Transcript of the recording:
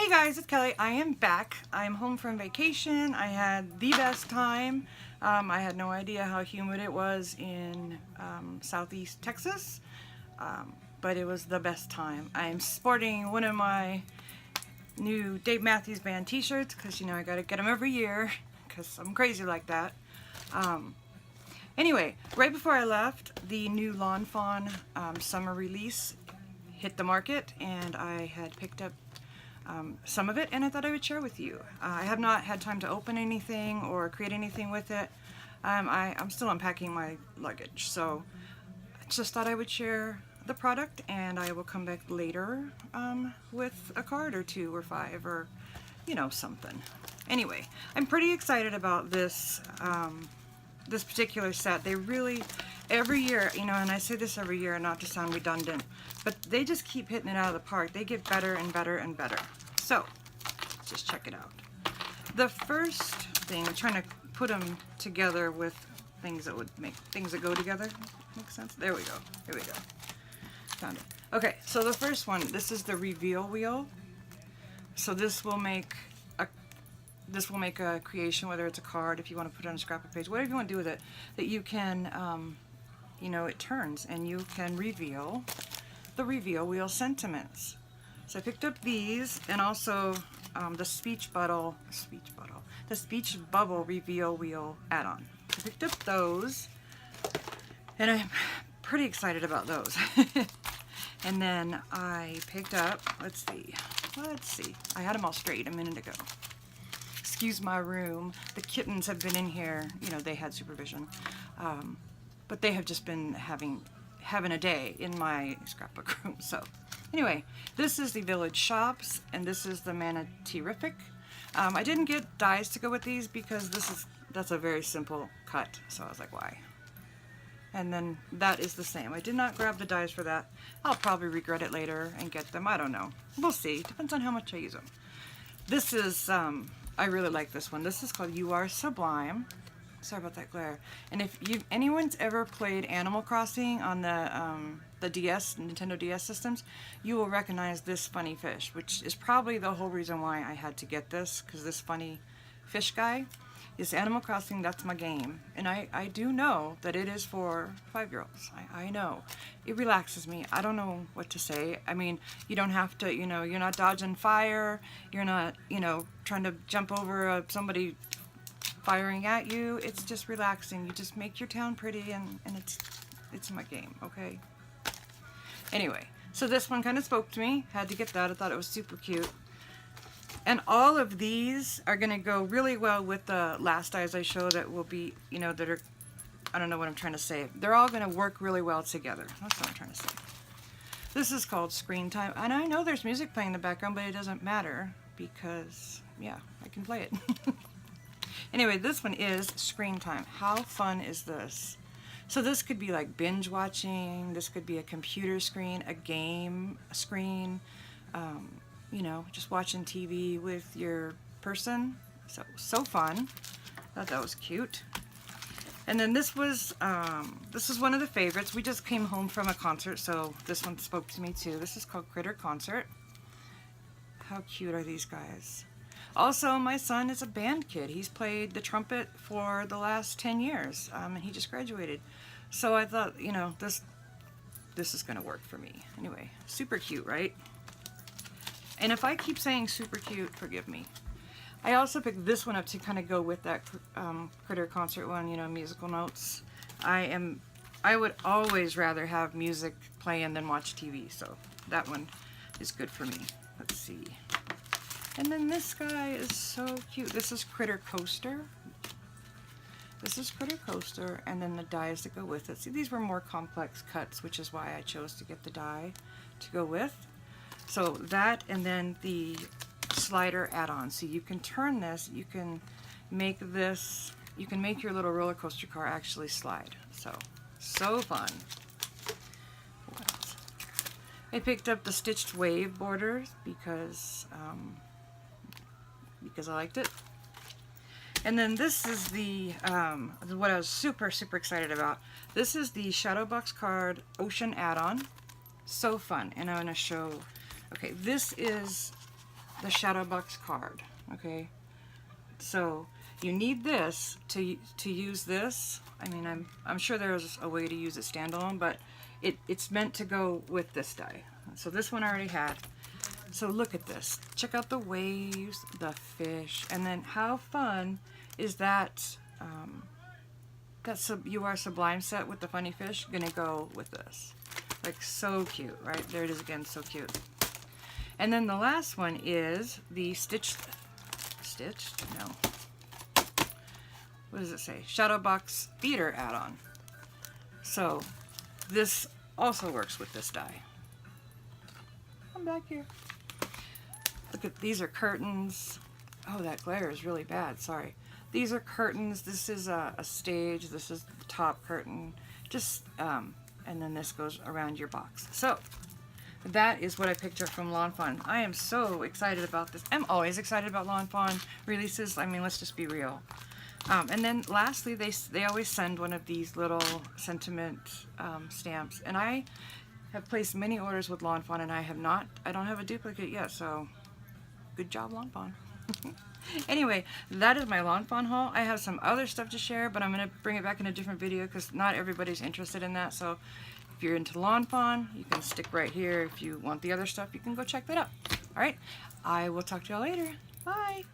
Hey guys, it's Kelly. I am back. I'm home from vacation. I had the best time. I had no idea how humid it was in southeast Texas, but it was the best time. I'm sporting one of my new Dave Matthews Band t-shirts because, you know, I gotta get them every year because I'm crazy like that. Anyway, right before I left, the new Lawn Fawn summer release hit the market, and I had picked up some of it, and I thought I would share with you. I have not had time to open anything or create anything with it. I'm still unpacking my luggage, so I just thought I would share the product, and I will come back later with a card or 2 or 5 or, you know, something. Anyway, I'm pretty excited about this this particular set. They really, every year, you know, and I say this every year not to sound redundant, but they just keep hitting it out of the park. They get better and better and better. So, just check it out. The first thing, I'm trying to put them together with things that would make things that go together. Make sense? There we go. Here we go. Found it. Okay, so the first one, this is the reveal wheel. So this will make a creation, whether it's a card, if you want to put it on a scrap page, whatever you want to do with it, that you can, you know, it turns and you can reveal the reveal wheel sentiments. So I picked up these, and also the speech bubble reveal wheel add-on. I picked up those, and I'm pretty excited about those. And then I picked up, let's see, I had them all straight a minute ago. Excuse my room. The kittens have been in here. You know, they had supervision, but they have just been having a day in my scrapbook room. So, anyway, this is the Village Shops, and this is the Manatee-rific. I didn't get dies to go with these because that's a very simple cut. So I was like, why? And then that is the same. I did not grab the dies for that. I'll probably regret it later and get them. I don't know. We'll see. Depends on how much I use them. This is I really like this one. This is called You Are Sublime. Sorry about that glare. And if anyone's ever played Animal Crossing on the DS, Nintendo DS systems, you will recognize this funny fish, which is probably the whole reason why I had to get this, because this funny fish guy is Animal Crossing. That's my game. And I do know that it is for 5-year-olds. I know. It relaxes me. I don't know what to say. I mean, you don't have to, you know, you're not dodging fire. You're not, you know, trying to jump over somebody firing at you. It's just relaxing. You just make your town pretty, and it's my game, okay? Anyway, so this one kind of spoke to me. Had to get that. I thought it was super cute. And all of these are going to go really well with the last dies I showed that will be, you know, that are, I don't know what I'm trying to say. They're all going to work really well together. That's what I'm trying to say. This is called Screen Time. And I know there's music playing in the background, but it doesn't matter because, yeah, I can play it. Anyway, this one is Screen Time. How fun is this? So this could be like binge watching. This could be a computer screen, a game screen, you know, just watching TV with your person. So fun. Thought that was cute. And then this was one of the favorites. We just came home from a concert, so this one spoke to me too. This is called Critter Concert. How cute are these guys? Also, my son is a band kid. He's played the trumpet for the last 10 years, and he just graduated. So I thought, you know, this is going to work for me. Anyway, super cute, right? And if I keep saying super cute, forgive me. I also picked this one up to kind of go with that Critter Concert one, you know, musical notes. I would always rather have music playing than watch TV, so that one is good for me. Let's see. And then this guy is so cute. This is Critter Coaster. This is Critter Coaster, and then the dies that go with it. See, these were more complex cuts, which is why I chose to get the die to go with. So that, and then the slider add-on. So you can turn this, you can make this, you can make your little roller coaster car actually slide. So fun. What else? I picked up the stitched wave borders because I liked it. And then this is the what I was super excited about. This is the Shadowbox card Ocean add-on. So fun. And I'm going to show, okay, this is the shadow box card. Okay, so you need this to use this. I mean, I'm sure there's a way to use it standalone, but it's meant to go with this die. So this one I already had. So look at this. Check out the waves, the fish, and then how fun is that? You Are Sublime set with the funny fish gonna go with this. Like, so cute, right? There it is again, so cute. And then the last one is the stitched? No. What does it say? Shadow Box Theater add-on. So this also works with this die. Come back here. Look at, these are curtains. Oh, that glare is really bad, sorry. These are curtains. This is a stage. This is the top curtain. Just, and then this goes around your box. So that is what I picked up from Lawn Fawn. I am so excited about this. I'm always excited about Lawn Fawn releases. I mean, let's just be real. And then lastly, they always send one of these little sentiment stamps. And I have placed many orders with Lawn Fawn, and I don't have a duplicate yet. So good job, Lawn Fawn. Anyway, that is my Lawn Fawn haul. I have some other stuff to share, but I'm going to bring it back in a different video because not everybody's interested in that. So if you're into Lawn Fawn, you can stick right here. If you want the other stuff, you can go check that out. All right, I will talk to y'all later. Bye.